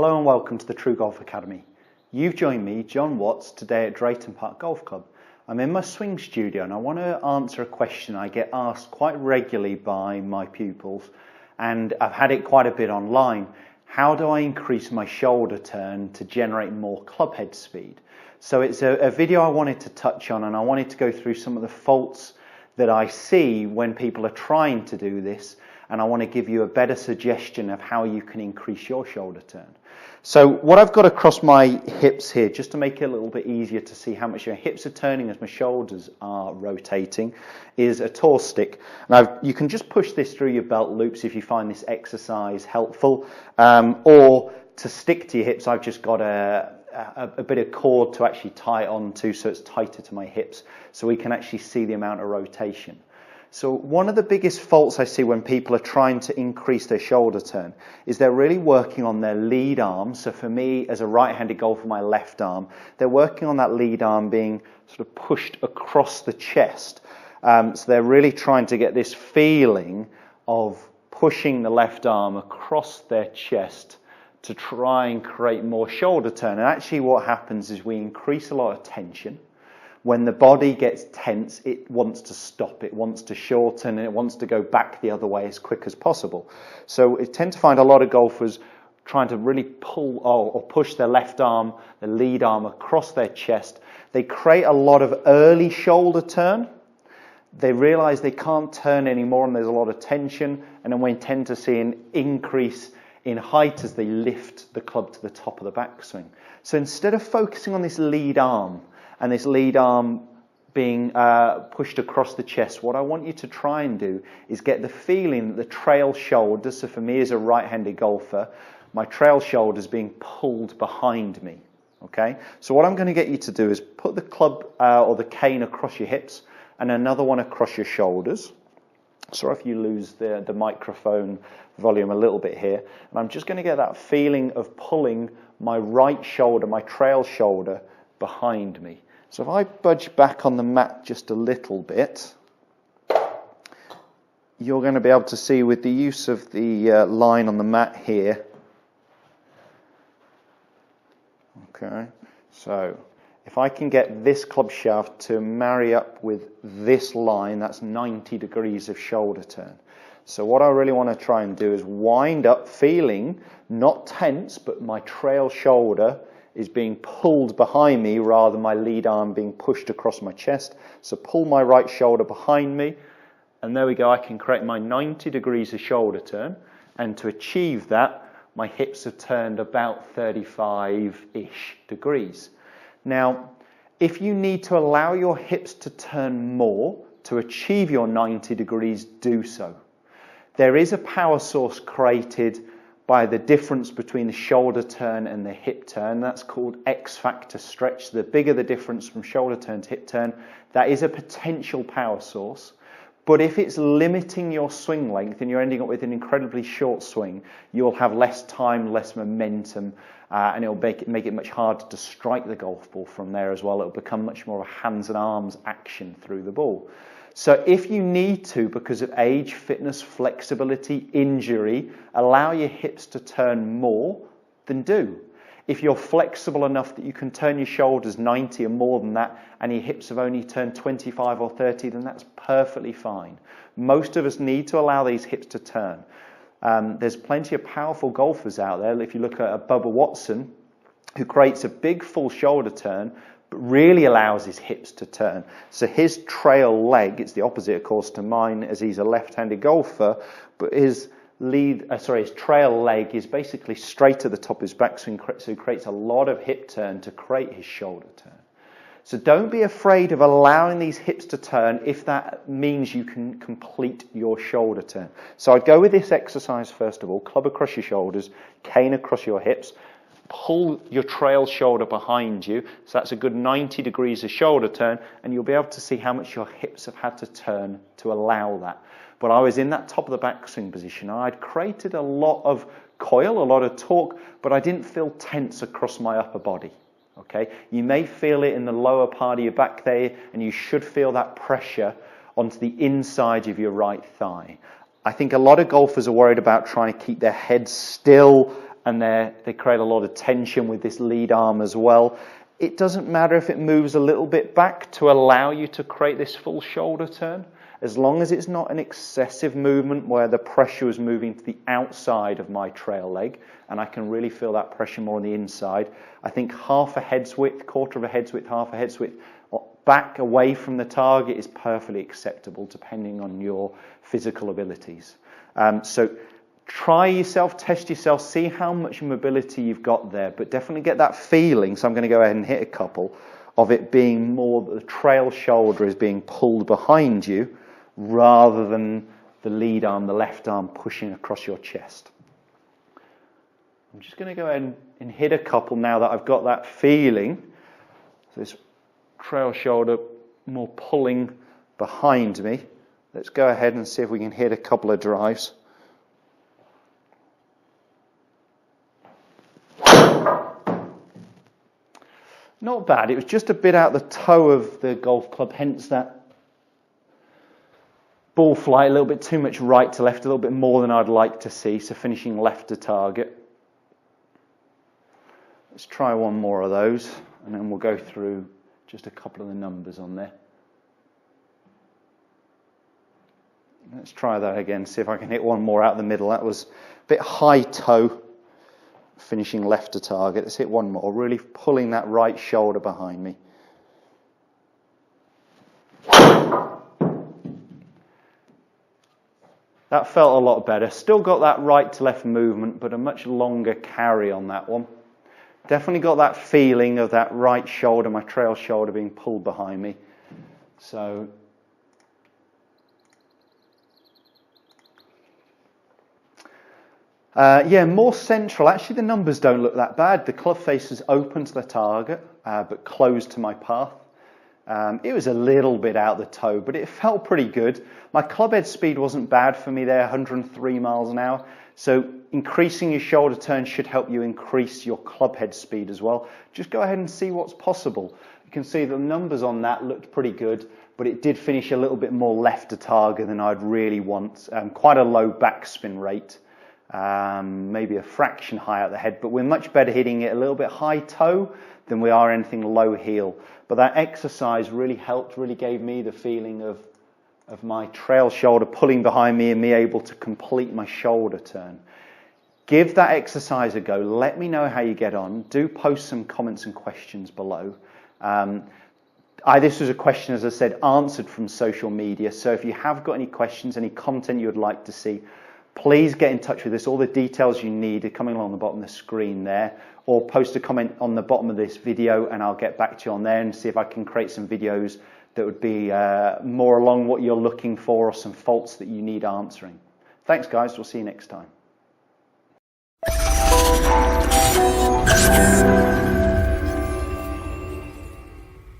Hello and welcome to the TruGolf Academy. You've joined me, Jon Watts, today at Drayton Park Golf Club. I'm in my swing studio and I want to answer a question I get asked quite regularly by my pupils, and I've had it quite a bit online. How do I increase my shoulder turn to generate more clubhead speed? So it's a video I wanted to touch on, and I wanted to go through some of the faults that I see when people are trying to do this, and I want to give you a better suggestion of how you can increase your shoulder turn. So what I've got across my hips here, just to make it a little bit easier to see how much your hips are turning as my shoulders are rotating, is a tall stick. Now you can just push this through your belt loops if you find this exercise helpful, or to stick to your hips, I've just got a bit of cord to actually tie it onto so it's tighter to my hips, so we can actually see the amount of rotation. So one of the biggest faults I see when people are trying to increase their shoulder turn is they're really working on their lead arm. So for me, as a right-handed golfer, my left arm, they're working on that lead arm being sort of pushed across the chest. So they're really trying to get this feeling of pushing the left arm across their chest to try and create more shoulder turn. And actually what happens is we increase a lot of tension. When the body gets tense, it wants to stop, it wants to shorten, and it wants to go back the other way as quick as possible. So I tend to find a lot of golfers trying to really pull or push their left arm, the lead arm, across their chest. They create a lot of early shoulder turn. They realize they can't turn anymore and there's a lot of tension, and then we tend to see an increase in height as they lift the club to the top of the backswing. So instead of focusing on this lead arm, and this lead arm being pushed across the chest, what I want you to try and do is get the feeling that the trail shoulder, so for me as a right-handed golfer, my trail shoulder is being pulled behind me. Okay? So what I'm going to get you to do is put the club or the cane across your hips and another one across your shoulders. Sorry if you lose the microphone volume a little bit here. And I'm just going to get that feeling of pulling my right shoulder, my trail shoulder, behind me. So if I budge back on the mat just a little bit, you're going to be able to see with the use of the line on the mat here. Okay, so if I can get this club shaft to marry up with this line, that's 90 degrees of shoulder turn. So what I really want to try and do is wind up, feeling not tense, but my trail shoulder is being pulled behind me rather than my lead arm being pushed across my chest. So pull my right shoulder behind me, and there we go. I can create my 90 degrees of shoulder turn, and to achieve that, my hips have turned about 35-ish degrees. Now, if you need to allow your hips to turn more to achieve your 90 degrees, do so. There is a power source created by the difference between the shoulder turn and the hip turn. That's called X factor stretch. The bigger the difference from shoulder turn to hip turn, that is a potential power source. But if it's limiting your swing length and you're ending up with an incredibly short swing, you'll have less time, less momentum, and it'll make it much harder to strike the golf ball from there as well. It'll become much more of a hands and arms action through the ball. So if you need to, because of age, fitness, flexibility, injury, allow your hips to turn more, then do. If you're flexible enough that you can turn your shoulders 90 or more than that, and your hips have only turned 25 or 30, then that's perfectly fine. Most of us need to allow these hips to turn. There's plenty of powerful golfers out there. If you look at Bubba Watson, who creates a big full shoulder turn, but really allows his hips to turn. So his trail leg, it's the opposite of course to mine as he's a left-handed golfer, but his trail leg is basically straight to the top of his backswing, so he creates a lot of hip turn to create his shoulder turn. So don't be afraid of allowing these hips to turn if that means you can complete your shoulder turn. So I'd go with this exercise first of all, club across your shoulders, cane across your hips, pull your trail shoulder behind you, so that's a good 90 degrees of shoulder turn, and you'll be able to see how much your hips have had to turn to allow that. But I was in that top of the backswing position. I'd created a lot of coil, a lot of torque, but I didn't feel tense across my upper body. Okay, you may feel it in the lower part of your back there, and you should feel that pressure onto the inside of your right thigh. I think a lot of golfers are worried about trying to keep their head still and they create a lot of tension with this lead arm as well. It doesn't matter if it moves a little bit back to allow you to create this full shoulder turn, as long as it's not an excessive movement where the pressure is moving to the outside of my trail leg, and I can really feel that pressure more on the inside. I think half a head's width, quarter of a head's width, half a head's width, back away from the target is perfectly acceptable depending on your physical abilities. So try yourself, test yourself, see how much mobility you've got there, but definitely get that feeling. So I'm going to go ahead and hit a couple of it being more that the trail shoulder is being pulled behind you rather than the lead arm, the left arm pushing across your chest. I'm just going to go ahead and hit a couple now that I've got that feeling. So this trail shoulder more pulling behind me. Let's go ahead and see if we can hit a couple of drives. Not bad. It was just a bit out the toe of the golf club, hence that ball flight, a little bit too much right to left, a little bit more than I'd like to see, so finishing left to target. Let's try one more of those, and then we'll go through just a couple of the numbers on there. Let's try that again, see if I can hit one more out the middle. That was a bit high toe, finishing left to target. Let's hit one more, really pulling that right shoulder behind me. That felt a lot better. Still got that right to left movement, but a much longer carry on that one. Definitely got that feeling of that right shoulder, my trail shoulder, being pulled behind me. So yeah, more central. Actually, the numbers don't look that bad. The club face is open to the target, but closed to my path. It was a little bit out the toe, but it felt pretty good. My club head speed wasn't bad for me there, 103 miles an hour. So increasing your shoulder turn should help you increase your club head speed as well. Just go ahead and see what's possible. You can see the numbers on that looked pretty good, but it did finish a little bit more left to target than I'd really want. Quite a low backspin rate. Maybe a fraction high at the head, but we're much better hitting it a little bit high toe than we are anything low heel. But that exercise really helped, really gave me the feeling of my trail shoulder pulling behind me and me able to complete my shoulder turn. Give that exercise a go. Let me know how you get on. Do post some comments and questions below. This was a question, as I said, answered from social media. So if you have got any questions, any content you would like to see, please get in touch with us. All the details you need are coming along the bottom of the screen there, or post a comment on the bottom of this video and I'll get back to you on there and see if I can create some videos that would be more along what you're looking for or some faults that you need answering. Thanks guys, we'll see you next time.